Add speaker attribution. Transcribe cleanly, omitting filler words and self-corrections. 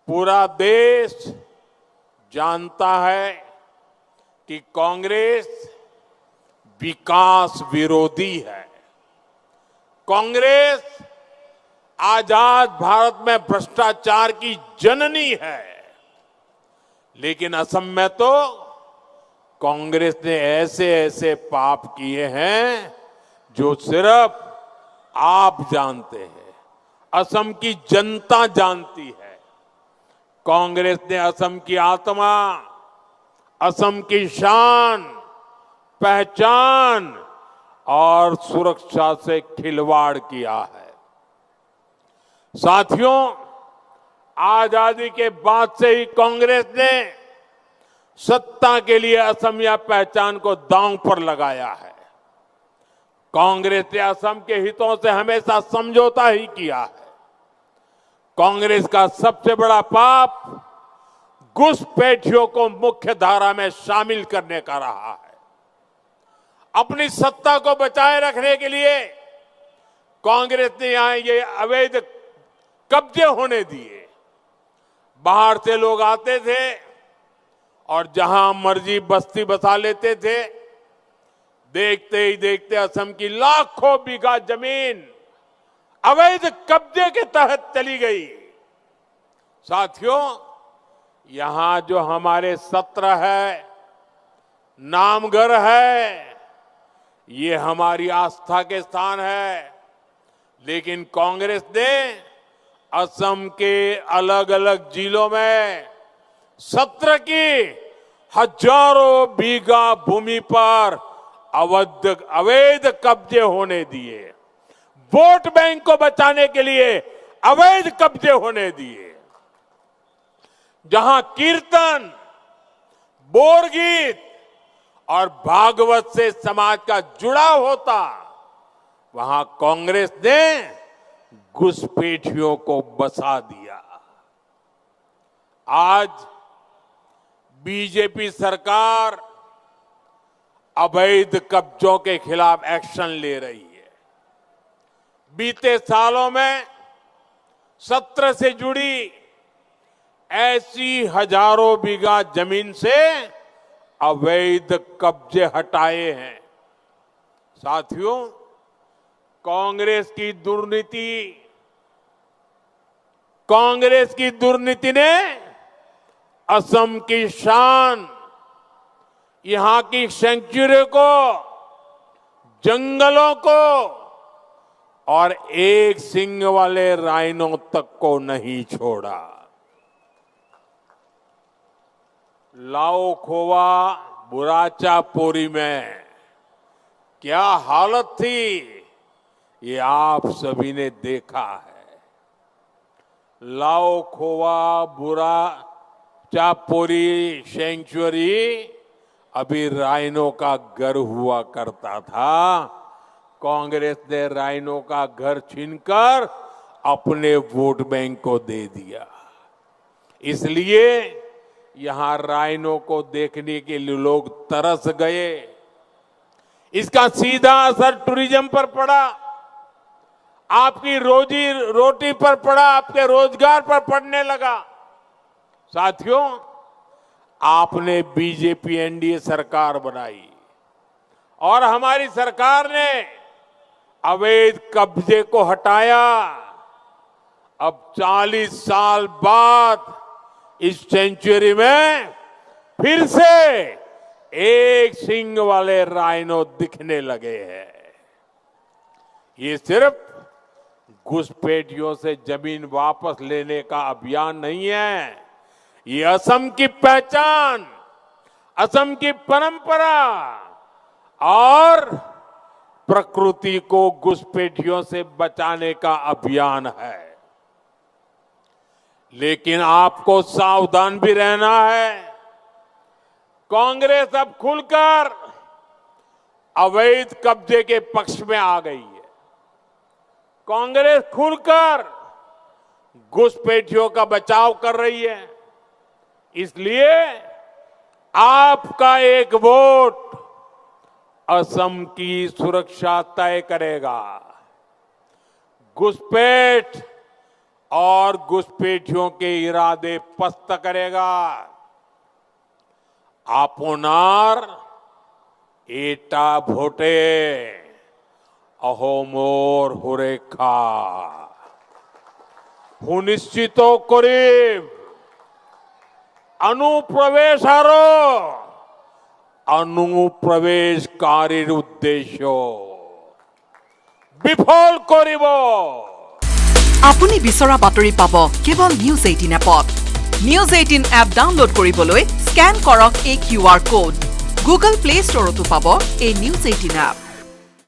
Speaker 1: पूरा देश जानता है कि कांग्रेस विकास विरोधी है। कांग्रेस आजाद भारत में भ्रष्टाचार की जननी है। लेकिन असम में तो कांग्रेस ने ऐसे ऐसे पाप किए हैं जो सिर्फ आप जानते हैं, असम की जनता जानती है। कांग्रेस ने असम की आत्मा, असम की शान, पहचान और सुरक्षा से खिलवाड़ किया है। साथियों, आजादी के बाद से ही कांग्रेस ने सत्ता के लिए असमिया पहचान को दांव पर लगाया है। कांग्रेस ने असम के हितों से हमेशा समझौता ही किया है। कांग्रेस का सबसे बड़ा पाप घुसपैठियों को मुख्य धारा में शामिल करने का रहा है। अपनी सत्ता को बचाए रखने के लिए कांग्रेस ने यहां ये अवैध कब्जे होने दिए। बाहर से लोग आते थे और जहां मर्जी बस्ती बसा लेते थे। देखते ही देखते असम की लाखों बीघा जमीन अवैध कब्जे के तहत चली गई। साथियों, यहां जो हमारे सत्र है, नामघर है, ये हमारी आस्था के स्थान है। लेकिन कांग्रेस ने असम के अलग अलग जिलों में सत्र की हजारों बीघा भूमि पर अवैध कब्जे होने दिए। वोट बैंक को बचाने के लिए अवैध कब्जे होने दिए। जहां कीर्तन, बोरगीत और भागवत से समाज का जुड़ाव होता, वहां कांग्रेस ने घुसपैठियों को बसा दिया। आज बीजेपी सरकार अवैध कब्जों के खिलाफ एक्शन ले रही है। बीते सालों में सत्र से जुड़ी ऐसी हजारों बीघा जमीन से अवैध कब्जे हटाए हैं। साथियों, कांग्रेस की दुर्नीति ने असम की शान, यहां की सेंचुरी को, जंगलों को और एक सींग वाले राइनो तक को नहीं छोड़ा। लाओ खोवा बुराचा पोरी में क्या हालत थी, ये आप सभी ने देखा है। लाओ खोवा बुराचा पोरी सेंचुरी अभी राइनो का घर हुआ करता था। कांग्रेस ने राइनो का घर छीनकर अपने वोट बैंक को दे दिया। इसलिए यहां राइनो को देखने के लिए लोग तरस गए। इसका सीधा असर टूरिज्म पर पड़ा, आपकी रोजी रोटी पर पड़ा, आपके रोजगार पर पड़ने लगा। साथियों, आपने बीजेपी एनडीए सरकार बनाई और हमारी सरकार ने अवैध कब्जे को हटाया। अब 40 साल बाद इस सेंचुरी में फिर से एक सींग वाले राइनो दिखने लगे हैं। ये सिर्फ घुसपैठियों से जमीन वापस लेने का अभियान नहीं है, ये असम की पहचान, असम की परंपरा और प्रकृति को घुसपैठियों से बचाने का अभियान है। लेकिन आपको सावधान भी रहना है। कांग्रेस अब खुलकर अवैध कब्जे के पक्ष में आ गई है। कांग्रेस खुलकर घुसपैठियों का बचाव कर रही है। इसलिए आपका एक वोट असम की सुरक्षा तय करेगा। घुसपैठ और घुसपैठियों के इरादे पस्त करेगा। आपनार एटा भोटे अहोमोर हुरेखा सुनिश्चित करीब अनुप्रवेशारो अनुप्रवेशकारीर उद्देश्य विफल करिब।
Speaker 2: আপুনি বিচৰা বাতৰি পাব কেৱল নিউজ 18 এপত। নিউজ 18 এপ ডাউনলোড কৰিবলৈ স্ক্যান কৰক এই QR কোড। গুগল প্লে ষ্টৰতো পাব এই নিউজ 18 এপ।